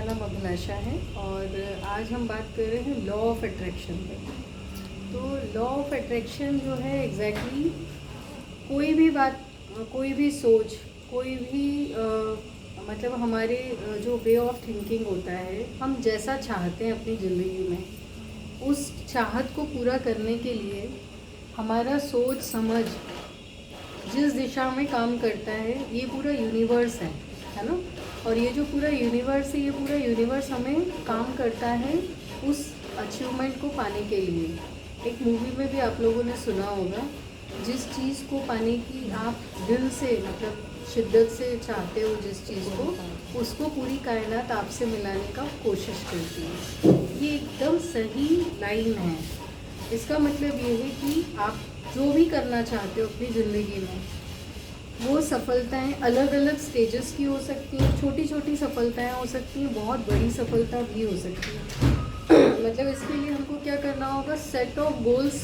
नाम अभिलाषा है और आज हम बात कर रहे हैं लॉ ऑफ अट्रैक्शन पर। तो लॉ ऑफ अट्रैक्शन जो है एग्जैक्टली कोई भी बात, कोई भी सोच, कोई भी मतलब हमारे जो वे ऑफ थिंकिंग होता है, हम जैसा चाहते हैं अपनी ज़िंदगी में, उस चाहत को पूरा करने के लिए हमारा सोच समझ जिस दिशा में काम करता है, ये पूरा यूनिवर्स है ना। और ये जो पूरा यूनिवर्स है, ये पूरा यूनिवर्स हमें काम करता है उस अचीवमेंट को पाने के लिए। एक मूवी में भी आप लोगों ने सुना होगा, जिस चीज़ को पाने की आप दिल से मतलब शिद्दत से चाहते हो, जिस चीज़ को, उसको पूरी कायनात आपसे मिलाने का कोशिश करती है। ये एकदम सही लाइन है। इसका मतलब ये है कि आप जो भी करना चाहते हो अपनी ज़िंदगी में, वो सफलताएं अलग अलग स्टेजेस की हो सकती हैं। छोटी छोटी सफलताएं हो सकती हैं, बहुत बड़ी सफलता भी हो सकती है। मतलब इसके लिए हमको क्या करना होगा, सेट ऑफ गोल्स,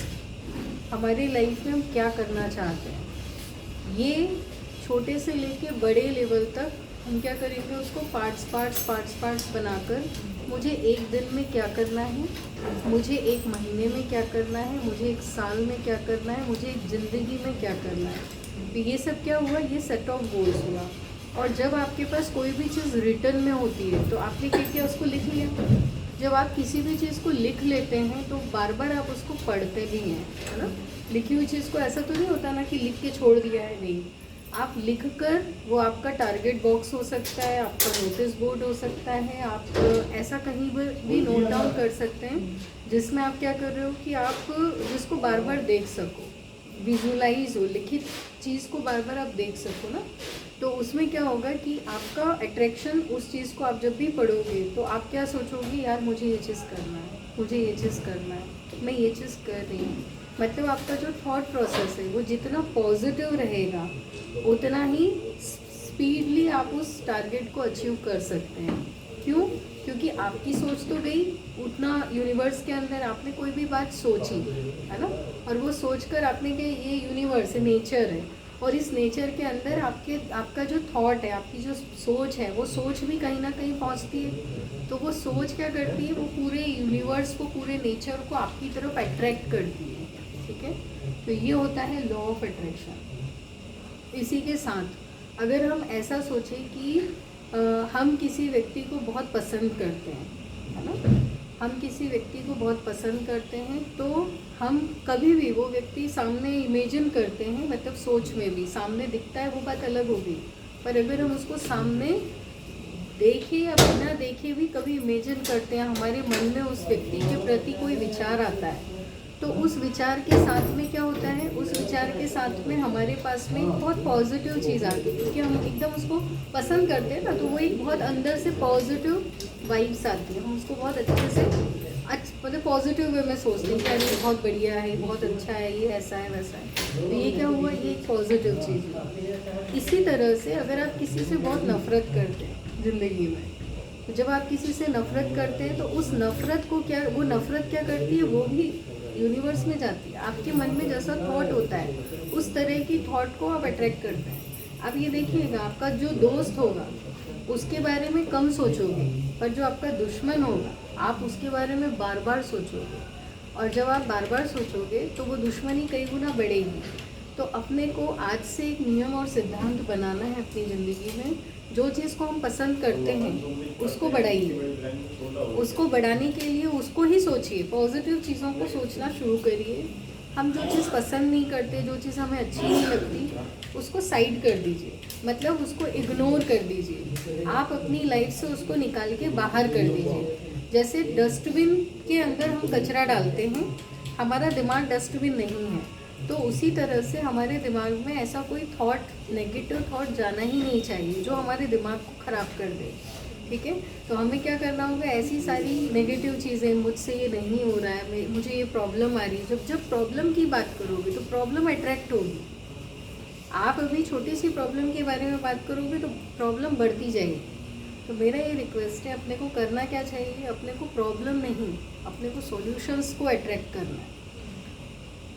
हमारी लाइफ में हम क्या करना चाहते हैं, ये छोटे से लेके बड़े लेवल तक हम क्या करेंगे, उसको पार्ट्स बनाकर, मुझे एक दिन में क्या करना है, मुझे एक महीने में क्या करना है, मुझे एक साल में क्या करना है, मुझे एक ज़िंदगी में क्या करना है। तो ये सब क्या हुआ, ये सेट ऑफ गोल्स हुआ। और जब आपके पास कोई भी चीज़ रिटर्न में होती है तो आपने क्या किया, उसको लिख लिया। जब आप किसी भी चीज़ को लिख लेते हैं तो बार बार आप उसको पढ़ते भी हैं, है ना। लिखी हुई चीज़ को ऐसा तो नहीं होता ना कि लिख के छोड़ दिया है, नहीं। आप लिख कर, वो आपका टारगेट बॉक्स हो सकता है, आपका नोटिस बोर्ड हो सकता है, आप ऐसा कहीं भी नोट डाउन कर सकते हैं जिसमें आप क्या कर रहे हो कि आप जिसको बार बार देख सको, विजुलाइज हो, लिखित चीज़ को बार बार आप देख सको ना। तो उसमें क्या होगा कि आपका अट्रैक्शन, उस चीज़ को आप जब भी पढ़ोगे तो आप क्या सोचोगे, यार मुझे ये चीज़ करना है, मुझे ये चीज़ करना है, मैं ये चीज़ कर रही हूँ। मतलब आपका जो थॉट प्रोसेस है वो जितना पॉजिटिव रहेगा, उतना ही स्पीडली आप उस टारगेट को अचीव कर सकते हैं। क्यों? क्योंकि आपकी सोच तो गई, उतना यूनिवर्स के अंदर आपने कोई भी बात सोची, है ना। और वो सोचकर आपने कि ये यूनिवर्स है, नेचर है, और इस नेचर के अंदर आपका जो थॉट है, आपकी जो सोच है, वो सोच भी कहीं ना कहीं पहुंचती है। तो वो सोच क्या करती है, वो पूरे यूनिवर्स को, पूरे नेचर को आपकी तरफ अट्रैक्ट करती है। ठीक है, तो ये होता है लॉ ऑफ अट्रैक्शन। इसी के साथ अगर हम ऐसा सोचें कि हम किसी व्यक्ति को बहुत पसंद करते हैं, है ना, हम किसी व्यक्ति को बहुत पसंद करते हैं, तो हम कभी भी वो व्यक्ति सामने इमेजिन करते हैं, मतलब सोच में भी सामने दिखता है, वो बात अलग होगी। पर अगर हम उसको सामने देखे या बिना देखे भी कभी इमेजिन करते हैं, हमारे मन में उस व्यक्ति के प्रति कोई विचार आता है, तो उस विचार के साथ में क्या होता है, उस विचार के साथ में हमारे पास में एक बहुत पॉजिटिव चीज़ आती है, क्योंकि हम एकदम उसको पसंद करते हैं ना, तो वो एक बहुत अंदर से पॉजिटिव वाइब्स आती है। हम उसको बहुत अच्छे से मतलब पॉजिटिव वे में सोचते हैं कि अरे बहुत बढ़िया है, बहुत अच्छा है, ये ऐसा है वैसा है। तो ये क्या हुआ, ये एक पॉजिटिव चीज़ है। इसी तरह से अगर आप किसी से बहुत नफरत करते हैं ज़िंदगी में, तो जब आप किसी से नफरत करते हैं तो उस नफरत को क्या, वो नफरत क्या करती है, वो भी यूनिवर्स में जाती है। आपके मन में जैसा थॉट होता है, उस तरह की थॉट को आप अट्रैक्ट करते हैं। आप ये देखिएगा, आपका जो दोस्त होगा उसके बारे में कम सोचोगे, पर जो आपका दुश्मन होगा आप उसके बारे में बार बार सोचोगे, और जब आप बार बार सोचोगे तो वो दुश्मनी कई गुना बढ़ेगी। तो अपने को आज से एक नियम और सिद्धांत बनाना है अपनी ज़िंदगी में, जो चीज़ को हम पसंद करते हैं उसको बढ़ाइए। उसको बढ़ाने के लिए उसको ही सोचिए, पॉजिटिव चीज़ों को सोचना शुरू करिए। हम जो चीज़ पसंद नहीं करते, जो चीज़ हमें अच्छी नहीं लगती, उसको साइड कर दीजिए, मतलब उसको इग्नोर कर दीजिए। आप अपनी लाइफ से उसको निकाल के बाहर कर दीजिए। जैसे डस्टबिन के अंदर हम कचरा डालते हैं, हमारा दिमाग डस्टबिन नहीं है, तो उसी तरह से हमारे दिमाग में ऐसा कोई थॉट, नेगेटिव थॉट जाना ही नहीं चाहिए जो हमारे दिमाग को ख़राब कर दे। ठीक है, तो हमें क्या करना होगा, ऐसी सारी नेगेटिव चीज़ें, मुझसे ये नहीं हो रहा है, मुझे ये प्रॉब्लम आ रही है, जब प्रॉब्लम की बात करोगे तो प्रॉब्लम अट्रैक्ट होगी। आप अभी छोटी सी प्रॉब्लम के बारे में बात करोगे तो प्रॉब्लम बढ़ती जाएगी। तो मेरा ये रिक्वेस्ट है, अपने को करना क्या चाहिए, अपने को प्रॉब्लम नहीं, अपने को सॉल्यूशंस को अट्रैक्ट करना है।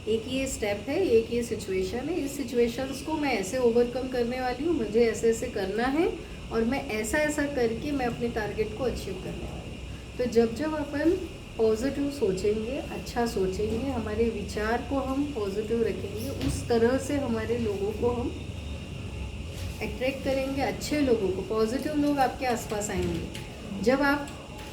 एक ये स्टेप है, एक ये सिचुएशन है, इस सिचुएशंस को मैं ऐसे ओवरकम करने वाली हूँ, मुझे ऐसे ऐसे करना है, और मैं ऐसा ऐसा करके मैं अपने टारगेट को अचीव करने वाली हूँ। तो जब जब अपन पॉजिटिव सोचेंगे, अच्छा सोचेंगे, हमारे विचार को हम पॉजिटिव रखेंगे, उस तरह से हमारे लोगों को हम अट्रैक्ट करेंगे, अच्छे लोगों को। पॉजिटिव लोग आपके आसपास आएंगे। जब आप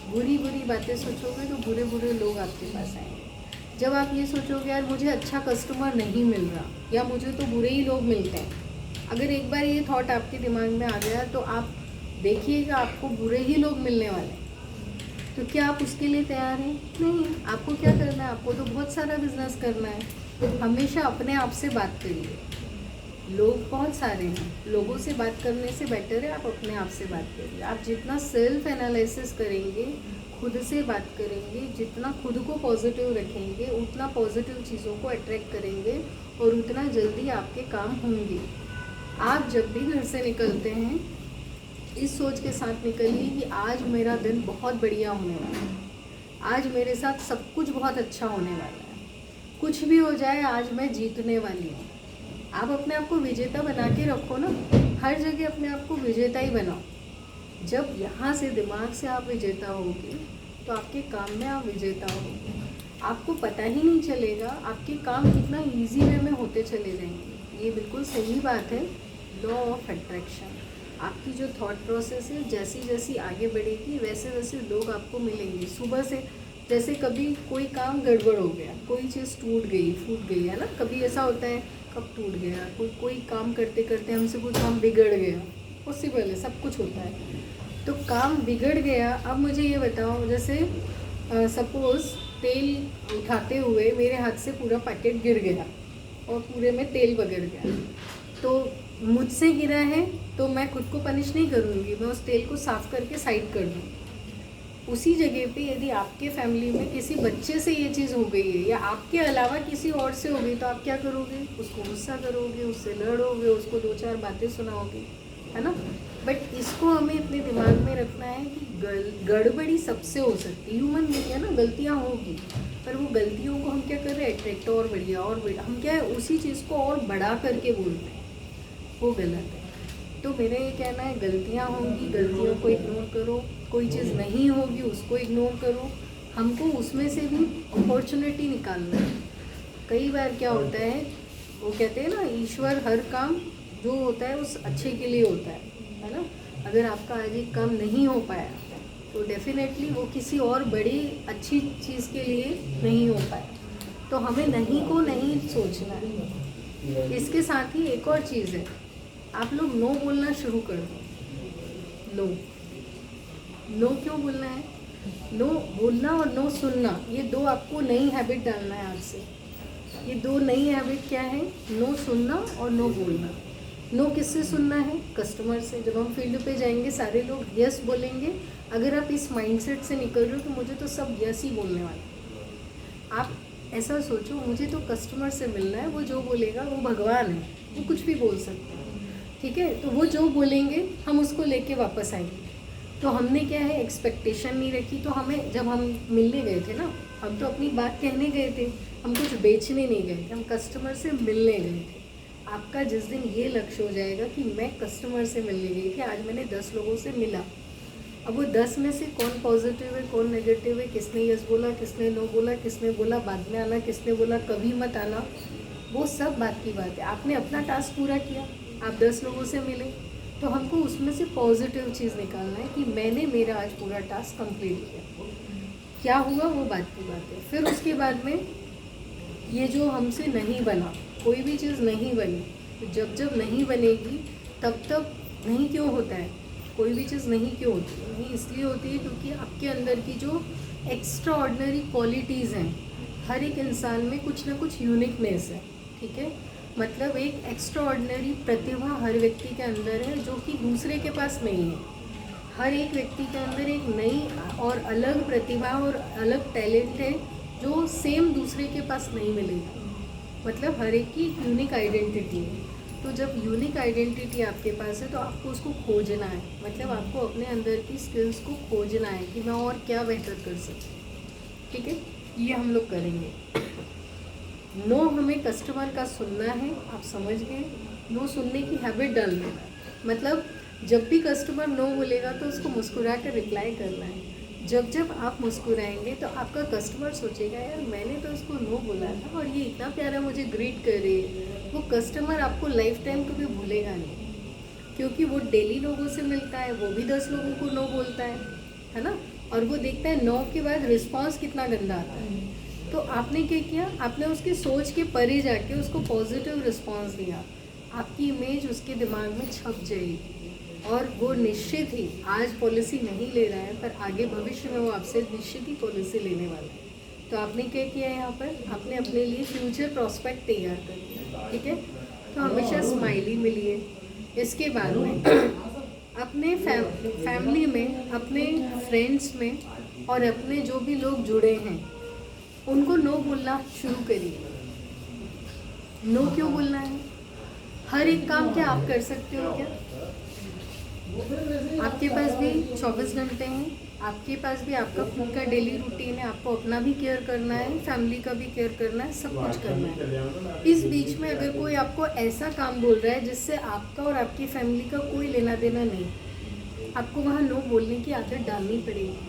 बुरी बुरी बातें सोचोगे तो बुरे बुरे लोग आपके पास आएंगे। जब आप ये सोचोगे यार मुझे अच्छा कस्टमर नहीं मिल रहा, या मुझे तो बुरे ही लोग मिलते हैं, अगर एक बार ये थॉट आपके दिमाग में आ गया तो आप देखिएगा आपको बुरे ही लोग मिलने वाले हैं। तो क्या आप उसके लिए तैयार हैं? नहीं। आपको क्या करना है? आपको तो बहुत सारा बिजनेस करना है। हमेशा अपने आप से बात करिए। लोग बहुत सारे हैं, लोगों से बात करने से बेटर है आप अपने आप से बात करिए। आप जितना सेल्फ एनालिसिस करेंगे, खुद से बात करेंगे, जितना खुद को पॉजिटिव रखेंगे, उतना पॉजिटिव चीज़ों को अट्रैक्ट करेंगे और उतना जल्दी आपके काम होंगे। आप जब भी घर से निकलते हैं इस सोच के साथ निकलिए कि आज मेरा दिन बहुत बढ़िया होने वाला है, आज मेरे साथ सब कुछ बहुत अच्छा होने वाला है, कुछ भी हो जाए आज मैं जीतने वाली हूँ। आप अपने आप को विजेता बना के रखो ना, हर जगह अपने आप को विजेता ही बनाओ। जब यहाँ से दिमाग से आप विजेता होगे तो आपके काम में आप विजेता होगे। आपको पता ही नहीं चलेगा आपके काम कितना इजी वे में होते चले जाएंगे। ये बिल्कुल सही बात है, लॉ ऑफ अट्रैक्शन। आपकी जो थॉट प्रोसेस है जैसी जैसी आगे बढ़ेगी वैसे वैसे लोग आपको मिलेंगे। सुबह से जैसे कभी कोई काम गड़बड़ हो गया, कोई चीज़ टूट गई, फूट गई, है ना, कभी ऐसा होता है, कब टूट गया, कोई काम करते करते हमसे कोई काम बिगड़ गया, पॉसिबल है, सब कुछ होता है। तो काम बिगड़ गया, अब मुझे ये बताओ, जैसे सपोज़ तेल उठाते हुए मेरे हाथ से पूरा पैकेट गिर गया और पूरे में तेल बगर गया, तो मुझसे गिरा है तो मैं खुद को पनिश नहीं करूँगी, मैं उस तेल को साफ़ करके साइड कर दूँ। उसी जगह पे यदि आपके फैमिली में किसी बच्चे से ये चीज़ हो गई है या आपके अलावा किसी और से हो गई तो आप क्या करोगे? उसको गुस्सा करोगे, उससे लड़ोगे, उसको दो चार बातें सुनाओगे, है ना। बट इसको हमें अपने दिमाग में रखना है कि गड़बड़ी सबसे हो सकती है, ह्यूमन बीइंग है ना, गलतियाँ होगी, पर वो गलतियों को हम क्या कर रहे हैं, अट्रैक्ट और बढ़िया और बढ़िया, हम क्या है उसी चीज़ को और बढ़ा करके बोलते हैं, वो गलत है। तो मेरा ये कहना है गलतियाँ होंगी, गलतियों को इग्नोर करो, कोई चीज़ नहीं होगी उसको इग्नोर करो, हमको उसमें से भी अपॉर्चुनिटी निकालना है। कई बार क्या होता है, वो कहते हैं ना, ईश्वर हर काम जो होता है उस अच्छे के लिए होता है ना। अगर आपका आज एक काम नहीं हो पाया तो डेफिनेटली वो किसी और बड़ी अच्छी चीज़ के लिए नहीं हो पाया, तो हमें नहीं को नहीं सोचना है। इसके साथ ही एक और चीज़ है, आप लोग नो बोलना शुरू कर दो। नो क्यों बोलना है? नो बोलना और नो सुनना, ये दो आपको नई हैबिट डालना है आज से। ये दो नई हैबिट क्या है? नो सुनना और नो बोलना। नो किससे सुनना है? कस्टमर से। जब हम फील्ड पे जाएंगे सारे लोग यस बोलेंगे। अगर आप इस माइंडसेट से निकल रहे हो कि मुझे तो सब यस ही बोलने वाले, आप ऐसा सोचो मुझे तो कस्टमर से मिलना है, वो जो बोलेगा वो भगवान है, वो कुछ भी बोल सकते हैं, ठीक है। तो वो जो बोलेंगे हम उसको लेके वापस आएंगे। तो हमने क्या है, एक्सपेक्टेशन नहीं रखी। तो हमें जब हम मिलने गए थे ना, हम तो अपनी बात कहने गए थे, हम कुछ बेचने नहीं गए थे, हम कस्टमर से मिलने गए थे। आपका जिस दिन ये लक्ष्य हो जाएगा कि मैं कस्टमर से मिलने गई थी, आज मैंने 10 लोगों से मिला, अब वो 10 में से कौन पॉजिटिव है कौन नेगेटिव है, किसने यस बोला किसने नो बोला, किसने बोला बाद में आना, किसने बोला कभी मत आना, वो सब बात की बात है। आपने अपना टास्क पूरा किया, आप 10 लोगों से मिले, तो हमको उसमें से पॉजिटिव चीज़ निकालना है कि मैंने मेरा आज पूरा टास्क कंप्लीट किया। क्या हुआ वो बात की बात है। फिर उसके बाद में ये जो हमसे नहीं बना, कोई भी चीज़ नहीं बनी, तो जब जब नहीं बनेगी तब तब नहीं क्यों होता है, कोई भी चीज़ नहीं क्यों होती है? नहीं इसलिए होती है क्योंकि आपके अंदर की जो एक्स्ट्रा ऑर्डिनरी क्वालिटीज़ हैं, हर एक इंसान में कुछ ना कुछ यूनिकनेस है, ठीक है। मतलब एक एक्स्ट्रा ऑर्डिनरी प्रतिभा हर व्यक्ति के अंदर है जो कि दूसरे के पास नहीं है। हर एक व्यक्ति के अंदर एक नई और अलग प्रतिभा और अलग टैलेंट है जो सेम दूसरे के पास नहीं मिलेगा। मतलब हर एक की यूनिक आइडेंटिटी है। तो जब यूनिक आइडेंटिटी आपके पास है तो आपको उसको खोजना है, मतलब आपको अपने अंदर की स्किल्स को खोजना है कि मैं और क्या बेहतर कर सकती हूँ, ठीक है। ये हम लोग करेंगे। नो हमें कस्टमर का सुनना है, आप समझ गए। नो सुनने की हैबिट डालना है, मतलब जब भी कस्टमर नो बोलेगा तो उसको मुस्कुरा कर रिप्लाई करना है। जब जब आप मुस्कुराएंगे तो आपका कस्टमर सोचेगा यार मैंने तो उसको नो बोला था और ये इतना प्यारा मुझे ग्रीट कर रही है। वो कस्टमर आपको लाइफ टाइम कभी भूलेगा नहीं, क्योंकि वो डेली लोगों से मिलता है, वो भी 10 लोगों को नो बोलता है ना। और वो देखता है नो के बाद रिस्पॉन्स कितना गंदा आता है। तो आपने क्या किया, आपने उसकी सोच के परे जाके उसको पॉजिटिव रिस्पॉन्स दिया, आपकी इमेज उसके दिमाग में छप जाएगी और वो निश्चित ही आज पॉलिसी नहीं ले रहा है पर आगे भविष्य में वो आपसे निश्चित ही पॉलिसी लेने वाला है। तो आपने क्या किया यहाँ पर, आपने अपने लिए फ्यूचर प्रॉस्पेक्ट तैयार कर दिया, ठीक है। तो हमेशा स्माइली मिलिए। इसके बाद में अपने फैमिली में, अपने फ्रेंड्स में और अपने जो भी लोग जुड़े हैं उनको नो बोलना शुरू करिए। नो क्यों बोलना है? हर एक काम क्या आप कर सकते हो क्या? आपके पास भी 24 घंटे हैं, आपके पास भी आपका खुद का डेली रूटीन है, आपको अपना भी केयर करना है, फैमिली का भी केयर करना है, सब कुछ करना है। इस बीच में अगर कोई आपको ऐसा काम बोल रहा है जिससे आपका और आपकी फैमिली का कोई लेना देना नहीं, आपको वहाँ नो बोलने की आदत डालनी पड़ेगी,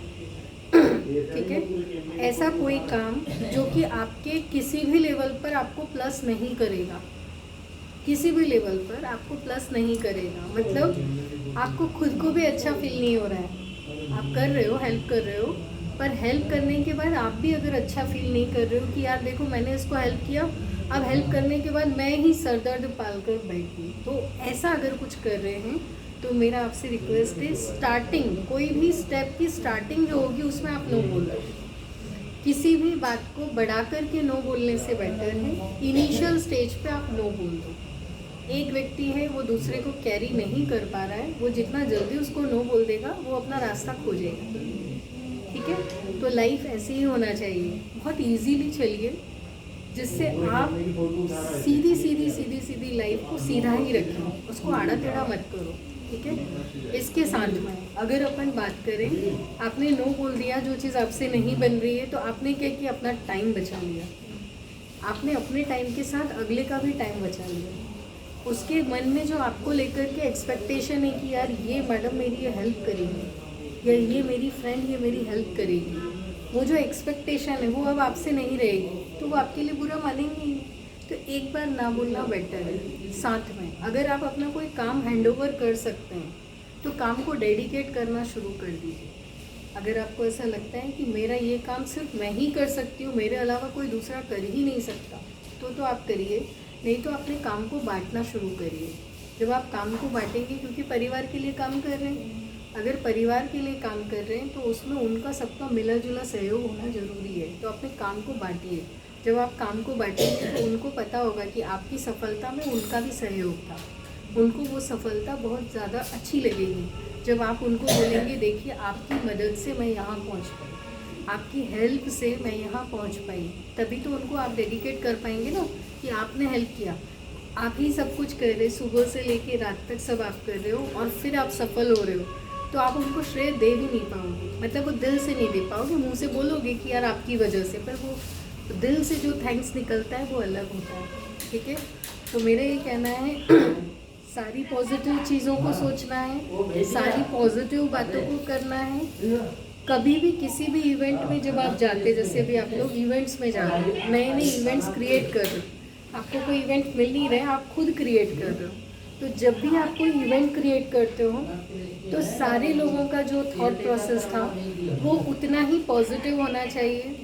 ठीक है। ऐसा कोई काम जो कि आपके किसी भी लेवल पर आपको प्लस नहीं करेगा, किसी भी लेवल पर आपको प्लस नहीं करेगा, मतलब आपको खुद को भी अच्छा फील नहीं हो रहा है, आप कर रहे हो, हेल्प कर रहे हो, पर हेल्प करने के बाद आप भी अगर अच्छा फील नहीं कर रहे हो कि यार देखो मैंने इसको हेल्प किया, अब हेल्प करने के बाद मैं ही सर दर्द पाल कर बैठ गई, तो ऐसा अगर कुछ कर रहे हैं तो मेरा आपसे रिक्वेस्ट है, स्टार्टिंग कोई भी स्टेप की स्टार्टिंग जो होगी उसमें आप नो बोल दो। किसी भी बात को बढ़ा कर के नो बोलने से बेटर है इनिशियल स्टेज पे आप नो बोल दो। एक व्यक्ति है वो दूसरे को कैरी नहीं कर पा रहा है, वो जितना जल्दी उसको नो बोल देगा वो अपना रास्ता खोजेगा, ठीक है। तो लाइफ ऐसे ही होना चाहिए, बहुत इजीली चलिए, जिससे आप सीधी सीधी सीधी सीधी लाइफ को सीधा ही रखें, उसको आड़ा टेढ़ा मत करो, ठीक है। इसके साथ में अगर अपन बात करें, आपने नो बोल दिया, जो चीज़ आपसे नहीं बन रही है, तो आपने क्या किया, अपना टाइम बचा लिया, आपने अपने टाइम के साथ अगले का भी टाइम बचा लिया। उसके मन में जो आपको लेकर के एक्सपेक्टेशन है कि यार ये मैडम मेरी ये हेल्प करेगी या ये मेरी फ्रेंड ये मेरी हेल्प करेगी, वो जो एक्सपेक्टेशन है वो अब आपसे नहीं रहेगी, तो वो आपके लिए बुरा मानेंगे ही। तो एक बार ना बोलना बेटर है। साथ में अगर आप अपना कोई काम हैंडओवर कर सकते हैं तो काम को डेडिकेट करना शुरू कर दीजिए। अगर आपको ऐसा लगता है कि मेरा ये काम सिर्फ मैं ही कर सकती हूँ, मेरे अलावा कोई दूसरा कर ही नहीं सकता, तो आप करिए, नहीं तो अपने काम को बांटना शुरू करिए। जब आप काम को बांटेंगे, क्योंकि परिवार के लिए काम कर रहे हैं, अगर परिवार के लिए काम कर रहे हैं तो उसमें उनका सबका मिला जुला सहयोग होना ज़रूरी है, तो अपने काम को बांटिए। जब आप काम को बांटेंगे तो उनको पता होगा कि आपकी सफलता में उनका भी सहयोग था, उनको वो सफलता बहुत ज़्यादा अच्छी लगेगी। जब आप उनको बोलेंगे देखिए आपकी मदद से मैं यहाँ पहुँच पाई, आपकी हेल्प से मैं यहाँ पहुँच पाई, तभी तो उनको आप डेडिकेट कर पाएंगे ना कि आपने हेल्प किया, आप ही सब कुछ कर रहे, सुबह से लेके रात तक सब आप कर रहे हो और फिर आप सफल हो रहे हो, तो आप उनको श्रेय दे भी नहीं पाओगे, मतलब वो दिल से नहीं दे पाओगे, मुंह से बोलोगे कि यार आपकी वजह से, पर वो दिल से जो थैंक्स निकलता है वो अलग होता है, ठीक है। तो मेरा ये कहना है सारी पॉजिटिव चीज़ों को सोचना है, सारी पॉजिटिव बातों को करना है। कभी भी किसी भी इवेंट में जब आप जाते, जैसे अभी आप लोग इवेंट्स में जा रहे हो, नए नए इवेंट्स क्रिएट कर रहे हो, आपको कोई इवेंट मिल नहीं रहा है, आप खुद क्रिएट कर रहे हो, तो जब भी आप कोई इवेंट क्रिएट करते हो तो सारे लोगों का जो थॉट प्रोसेस था वो उतना ही पॉजिटिव होना चाहिए।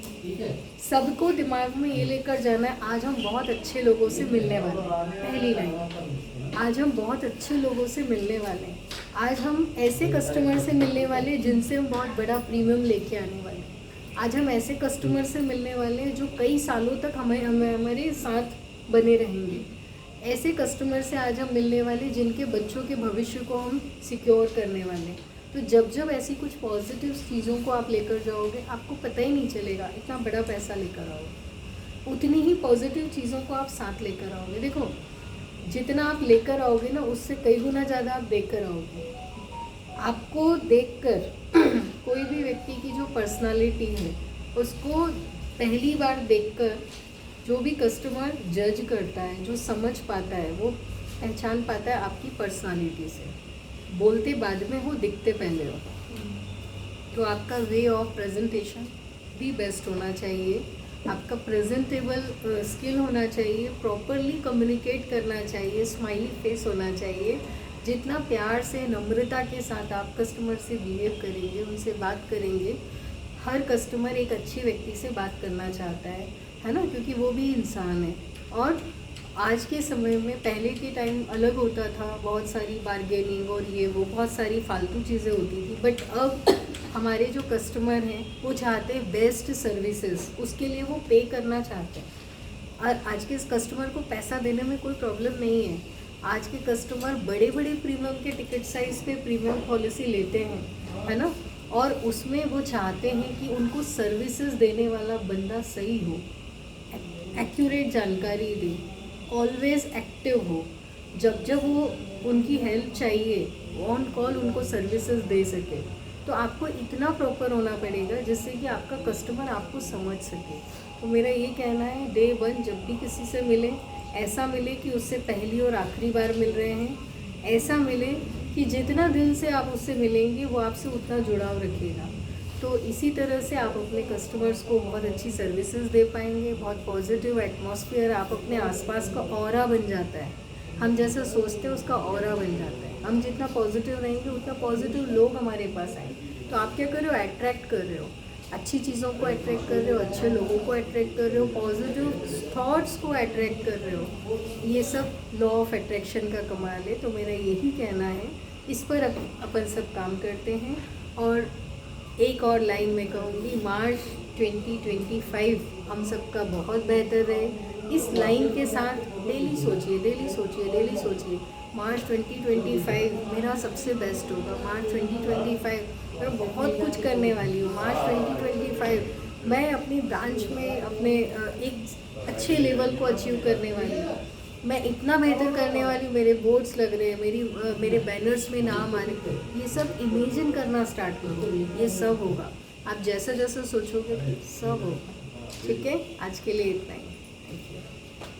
सबको दिमाग में ये लेकर जाना है आज हम बहुत अच्छे लोगों से मिलने वाले हैं, पहली लाइन, आज हम बहुत अच्छे लोगों से मिलने वाले हैं, आज हम ऐसे कस्टमर से मिलने वाले हैं जिनसे हम बहुत बड़ा प्रीमियम लेके आने वाले हैं, आज हम ऐसे कस्टमर से मिलने वाले हैं जो कई सालों तक हमारे साथ बने रहेंगे, ऐसे कस्टमर से आज हम मिलने वाले जिनके बच्चों के भविष्य को हम सिक्योर करने वाले। तो जब जब ऐसी कुछ पॉजिटिव चीज़ों को आप लेकर जाओगे, आपको पता ही नहीं चलेगा इतना बड़ा पैसा लेकर आओगे, उतनी ही पॉजिटिव चीज़ों को आप साथ लेकर आओगे। देखो जितना आप लेकर आओगे ना, उससे कई गुना ज़्यादा आप देख कर आओगे। आपको देखकर कोई भी व्यक्ति की जो पर्सनालिटी है उसको पहली बार देखकर जो भी कस्टमर जज करता है, जो समझ पाता है, वो पहचान पाता है आपकी पर्सनालिटी से। बोलते बाद में हो, दिखते पहले हो। तो आपका वे ऑफ प्रेजेंटेशन भी बेस्ट होना चाहिए, आपका प्रेजेंटेबल स्किल होना चाहिए, प्रॉपरली कम्युनिकेट करना चाहिए, स्माइली फेस होना चाहिए। जितना प्यार से नम्रता के साथ आप कस्टमर से बिहेव करेंगे, उनसे बात करेंगे, हर कस्टमर एक अच्छे व्यक्ति से बात करना चाहता है ना, क्योंकि वो भी इंसान है। और आज के समय में पहले के टाइम अलग होता था, बहुत सारी बार्गेनिंग और ये वो बहुत सारी फालतू चीज़ें होती थी, बट अब हमारे जो कस्टमर हैं वो चाहते हैं बेस्ट सर्विसेज, उसके लिए वो पे करना चाहते हैं। और आज के कस्टमर को पैसा देने में कोई प्रॉब्लम नहीं है। आज के कस्टमर बड़े बड़े प्रीमियम के टिकट साइज़ पे प्रीमियम पॉलिसी लेते हैं, है ना, और उसमें वो चाहते हैं कि उनको सर्विसेज देने वाला बंदा सही हो, एक्यूरेट जानकारी दे, ऑलवेज एक्टिव हो, जब जब वो उनकी हेल्प चाहिए ऑन कॉल उनको सर्विसेज दे सके। तो आपको इतना प्रॉपर होना पड़ेगा जिससे कि आपका कस्टमर आपको समझ सके। तो मेरा ये कहना है, डे 1 जब भी किसी से मिले, ऐसा मिले कि उससे पहली और आखिरी बार मिल रहे हैं, ऐसा मिले कि जितना दिल से आप उससे मिलेंगे वो आपसे उतना जुड़ाव रखेगा। तो इसी तरह से आप अपने कस्टमर्स को बहुत अच्छी सर्विसेज दे पाएंगे, बहुत पॉजिटिव एटमॉस्फेयर आप अपने आसपास का ऑरा बन जाता है। हम जैसा सोचते हैं उसका ऑरा बन जाता है। हम जितना पॉजिटिव रहेंगे उतना पॉजिटिव लोग हमारे पास आएंगे। तो आप क्या कर रहे हो, अट्रैक्ट कर रहे हो, अच्छी चीज़ों को अट्रैक्ट कर रहे हो, अच्छे लोगों को अट्रैक्ट कर रहे हो, पॉजिटिव थॉट्स को अट्रैक्ट कर रहे हो। ये सब लॉ ऑफ अट्रैक्शन का कमाल है। तो मेरा यही कहना है, इस पर अपन सब काम करते हैं। और एक और लाइन में कहूँगी, मार्च 2025 हम सबका बहुत बेहतर रहे। इस लाइन के साथ डेली सोचिए, डेली सोचिए, डेली सोचिए, मार्च 2025 मेरा सबसे बेस्ट होगा। मार्च 2025 मैं बहुत कुछ करने वाली हूँ। मार्च 2025 मैं अपनी ब्रांच में अपने एक अच्छे लेवल को अचीव करने वाली हूँ। मैं इतना बेहतर करने वाली, मेरे बोर्ड्स लग रहे हैं, मेरे बैनर्स में नाम आ रहे, ये सब इमेजिन करना स्टार्ट करो, ये सब होगा। आप जैसा जैसा सोचोगे सब होगा। ठीक है, आज के लिए इतना ही। Thank you.